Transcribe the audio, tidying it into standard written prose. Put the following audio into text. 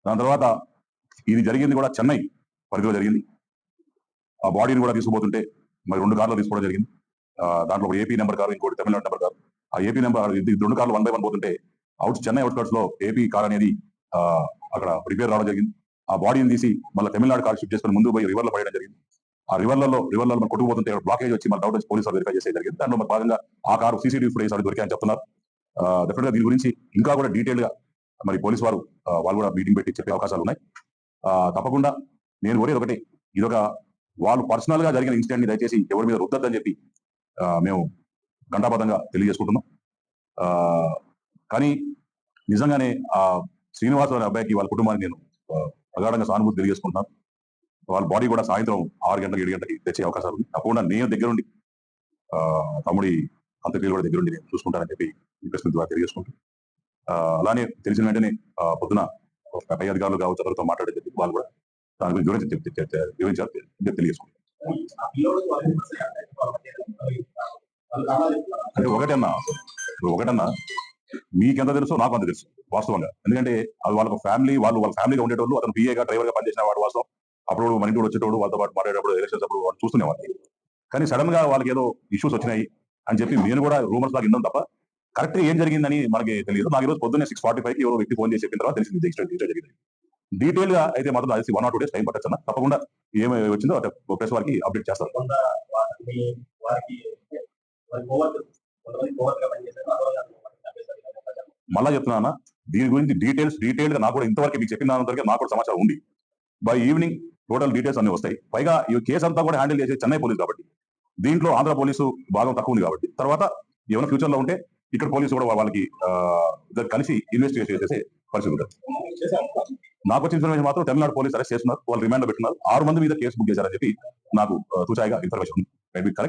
దాని తర్వాత ఇది జరిగింది కూడా చెన్నై పరిధిలో జరిగింది. ఆ బాడీని కూడా తీసుకుపోతుంటే మరి 2 కార్లు తీసుకోవడం జరిగింది. దాంట్లో ఒక ఏపీ నెంబర్ కారు, ఇంకోటి తమిళనాడు నెంబర్ కారు. ఆ ఏపీ నెంబర్ 2 కార్లు 1 బై 1 పోతుంటే చెన్నై అవుట్స్కట్స్ లో ఏపీ కార్ అనేది అక్కడ రిపేర్ రావడం జరిగింది. ఆ బాడీని తీసి మళ్ళీ తమిళనాడు కార్ షిఫ్ట్ చేసుకుని ముందు పోయి రివర్ లో పడడం జరిగింది. ఆ రివర్లలో మనం కొట్టుకుపోతుంటే బ్లాకేజ్ వచ్చి మన డౌట్ వచ్చి పోలీసులు వెరిఫై చేసే జరిగింది. దాంట్లో మరి భాగంగా ఆ కారు సీసీటీవీ ఫుటేజ్ దొరికాయని చెప్తున్నారు. డెఫినెట్ గా దీని గురించి ఇంకా కూడా డీటెయిల్ గా మరి పోలీసు వారు వాళ్ళు కూడా మీటింగ్ పెట్టి చెప్పే అవకాశాలు ఉన్నాయి. తప్పకుండా నేను కోరేది ఒకటి, ఇదొక వాళ్ళు పర్సనల్ గా జరిగిన ఇన్సిడెంట్ ని దయచేసి ఎవరి మీద రుద్దద్దని చెప్పి మేము ఘంటాబద్ధంగా తెలియజేసుకుంటున్నాం. కానీ నిజంగానే ఆ శ్రీనివాస అనే అబ్బాయికి వాళ్ళ కుటుంబానికి నేను ప్రగాఢంగా సానుభూతి తెలియజేసుకుంటున్నాను. వాళ్ళ బాడీ కూడా సాయంత్రం 6 గంటలకు 7 గంటలకి తెచ్చే అవకాశాలు ఉంది. తప్పకుండా నేను దగ్గరుండి తమ్ముడి అంత్యక్రియలు కూడా దగ్గరుండి నేను చూసుకుంటానని చెప్పి ఈ ప్రశ్న ద్వారా తెలియజేసుకుంటాను. అలానే తెలిసిన వెంటనే పొద్దున పై అధికారులు కావచ్చు అందరితో మాట్లాడే చెప్పి వాళ్ళు కూడా దాని గురించి వివరించారు తెలియజేసుకుంటాను. అంటే ఒకటన్నా మీకెంత తెలుసో నాకు అంత తెలుసు వాస్తవంగా. ఎందుకంటే అది వాళ్ళ ఫ్యామిలీ వాళ్ళ ఫ్యామిలీగా ఉండేటోళ్ళు, అతను పిఏగా డ్రైవర్ గా పనిచేసిన వాడు వాస్తవం. అప్పుడు మన ఇంటి వచ్చేటోడు వాళ్ళతో పాటు మాట్లాడేటప్పుడు ఎలక్షన్స్ అప్పుడు వాళ్ళు చూస్తునేవాళ్ళు. కానీ సడన్ గా వాళ్ళకి ఏదో ఇష్యూస్ వచ్చినాయి అని చెప్పి నేను కూడా రూమర్స్ లాగా విన్నాం తప్ప కరెక్ట్ ఏం జరిగిందని మనకి తెలియదు. నాకు ఈరోజు పొద్దున్నే 6:45కి ఎవరో వ్యక్తి ఫోన్ చేసి చెప్పిన తర్వాత తెలిసింది జరిగింది. డీటెయిల్ గా అయితే మాత్రం అది 1 or 2 days టైం పట్టచ్చు. తప్పకుండా ఏమి వచ్చిందో ప్రెస్ వారికి అప్డేట్ చేస్తారు. మళ్ళా చెప్తున్నా, దీని గురించి డీటెయిల్ గా నాకు కూడా ఇంతవరకు మీకు చెప్పిన దాని నాకు కూడా సమాచారం ఉంది. బై ఈవినింగ్ టోటల్ డీటెయిల్స్ అన్ని వస్తాయి. పైగా ఈ కేసు అంతా కూడా హ్యాండిల్ చేసే చెన్నై పోలీసు కాబట్టి, దీంట్లో ఆంధ్ర పోలీసు భాగం తక్కువ ఉంది కాబట్టి, తర్వాత ఏమైనా ఫ్యూచర్ లో ఉంటే ఇక్కడ పోలీసు కూడా వాళ్ళకి కలిసి ఇన్వెస్టిగేషన్ చేసే పరిస్థితి ఉంటుంది. నాకు వచ్చిన ఇన్ఫర్మేషన్ మాత్రం తమిళనాడు పోలీసు అరెస్ట్ చేస్తున్నారు, వాళ్ళు రిమాండ్ లో పెట్టున్నారు. 6 మంది మీద కేసు బుక్ చేశారని చెప్పి నాకు చూసాయిగా ఇన్ఫర్మేషన్. Maybe correct